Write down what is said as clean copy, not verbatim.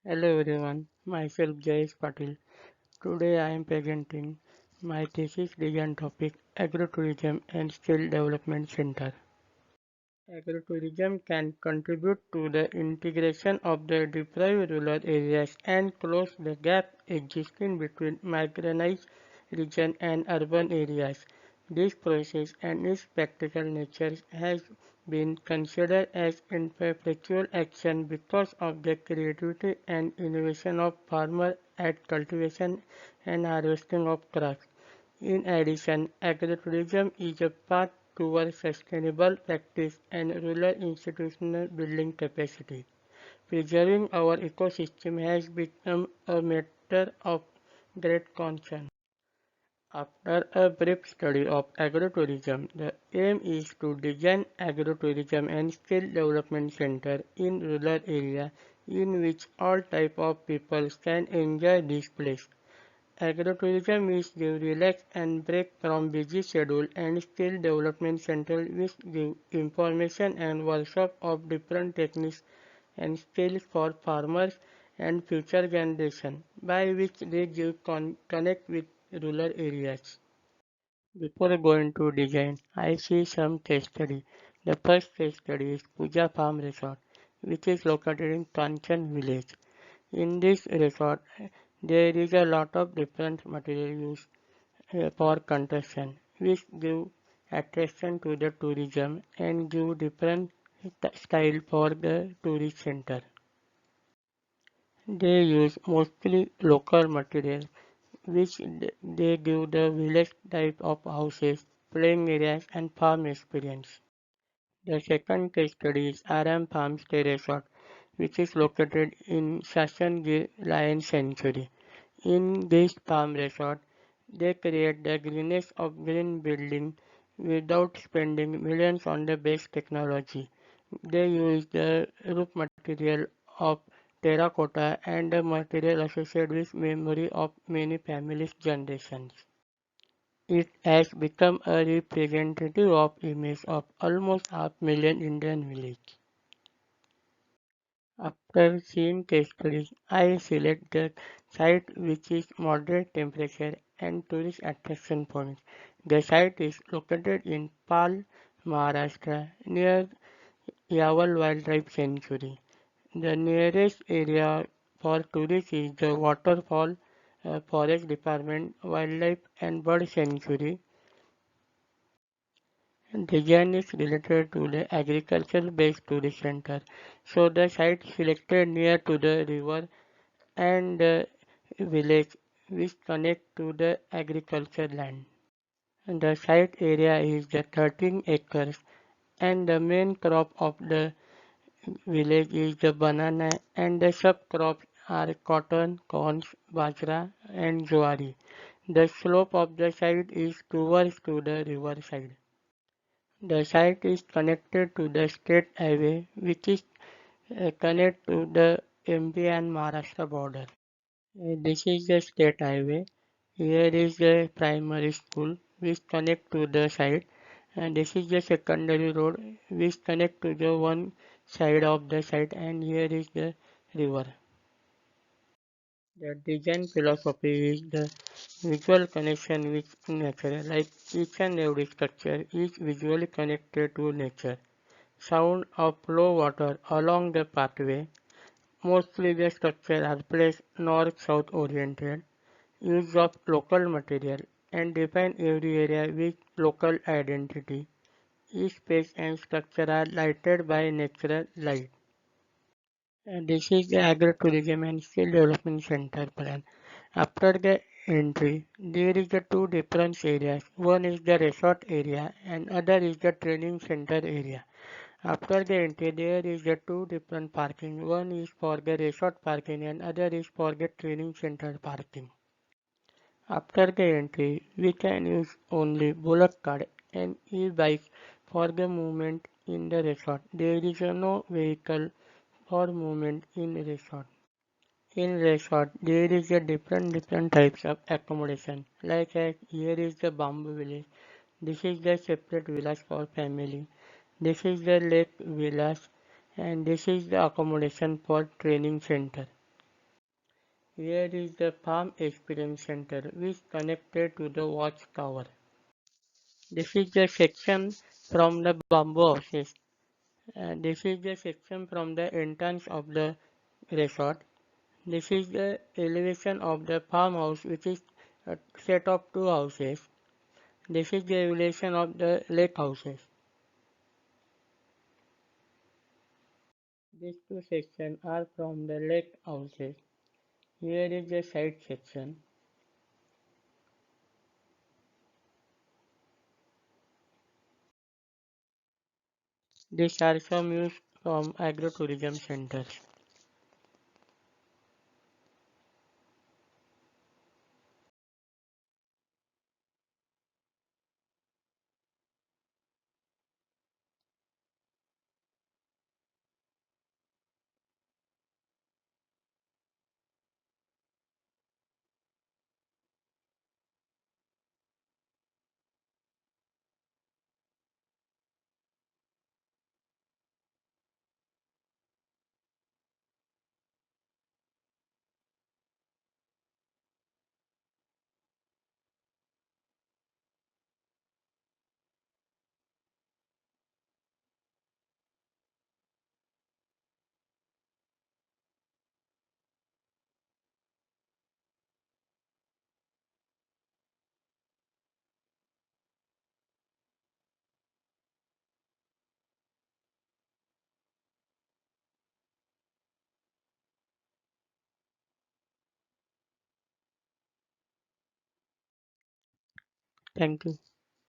Hello everyone, myself Jayesh Patil. Today I am presenting my thesis design topic Agrotourism and Skill Development Center. Agrotourism can contribute to the integration of the deprived rural areas and close the gap existing between marginalized regions and urban areas. This process and its practical nature has been considered as in perpetual action because of the creativity and innovation of farmers at cultivation and harvesting of crops. In addition, agrotourism is a path towards sustainable practice and rural institutional building capacity. Preserving our ecosystem has become a matter of great concern. After a brief study of agrotourism, the aim is to design agrotourism and skill development center in rural areas in which all type of people can enjoy this place. Agrotourism is give relax and break from busy schedule and skill development center which give information and workshop of different techniques and skills for farmers and future generation by which they give connect with rural areas. Before going to design, I see some case study. The first case study is Puja Farm Resort, which is located in Kanchan village. In this resort, there is a lot of different material used for construction, which give attraction to the tourism and give different style for the tourist center. They use mostly local material, which they give the village type of houses, playing areas and farm experience. The second case study is Aram Farm Stay Resort, which is located in Sasangir Lion Sanctuary. In this farm resort, they create the greenness of green building without spending millions on the base technology. They use the roof material of terracotta and the material associated with memory of many families' generations. It has become a representative of image of almost half million Indian villages. After seeing case studies, I select the site which is moderate temperature and tourist attraction points. The site is located in Pal, Maharashtra, near Yaval Wildlife Sanctuary. The nearest area for tourists is the Waterfall Forest Department Wildlife and Bird Sanctuary. Design is related to the agriculture-based tourist center, so the site selected near to the river and the village which connect to the agriculture land. The site area is the 13 acres and the main crop of the village is the banana and the sub-crops are cotton, corn, bajra and jowari. The slope of the site is towards to the river side. The site is connected to the state highway which is connect to the MP and Maharashtra border. This is the state highway. Here is the primary school which connect to the site and this is the secondary road which connect to the one side of the site and here is the river. The design philosophy is the visual connection with nature, like each and every structure is visually connected to nature. Sound of flow water along the pathway. Mostly the structures are placed north-south oriented. Use of local material and define every area with local identity. Each space and structure are lighted by natural light. And this is the Agro-Tourism and Skill Development Center plan. After the entry, there is the two different areas. One is the resort area and other is the training center area. After the entry, there is the two different parking. One is for the resort parking and other is for the training center parking. After the entry, we can use only bullock cart and e-bike for the movement in the resort. There is no vehicle for movement in resort. In resort, there is a different types of accommodation. Like here is the bamboo village. This is the separate villas for family. This is the lake villas and this is the accommodation for training center. Here is the Farm Experience Center which connected to the watchtower. This is the section from the bamboo houses. This is the section from the entrance of the resort. This is the elevation of the farmhouse which is a set of two houses. This is the elevation of the lake houses. These two sections are from the lake houses. Here is the side section. These are some views from agrotourism centers. Thank you.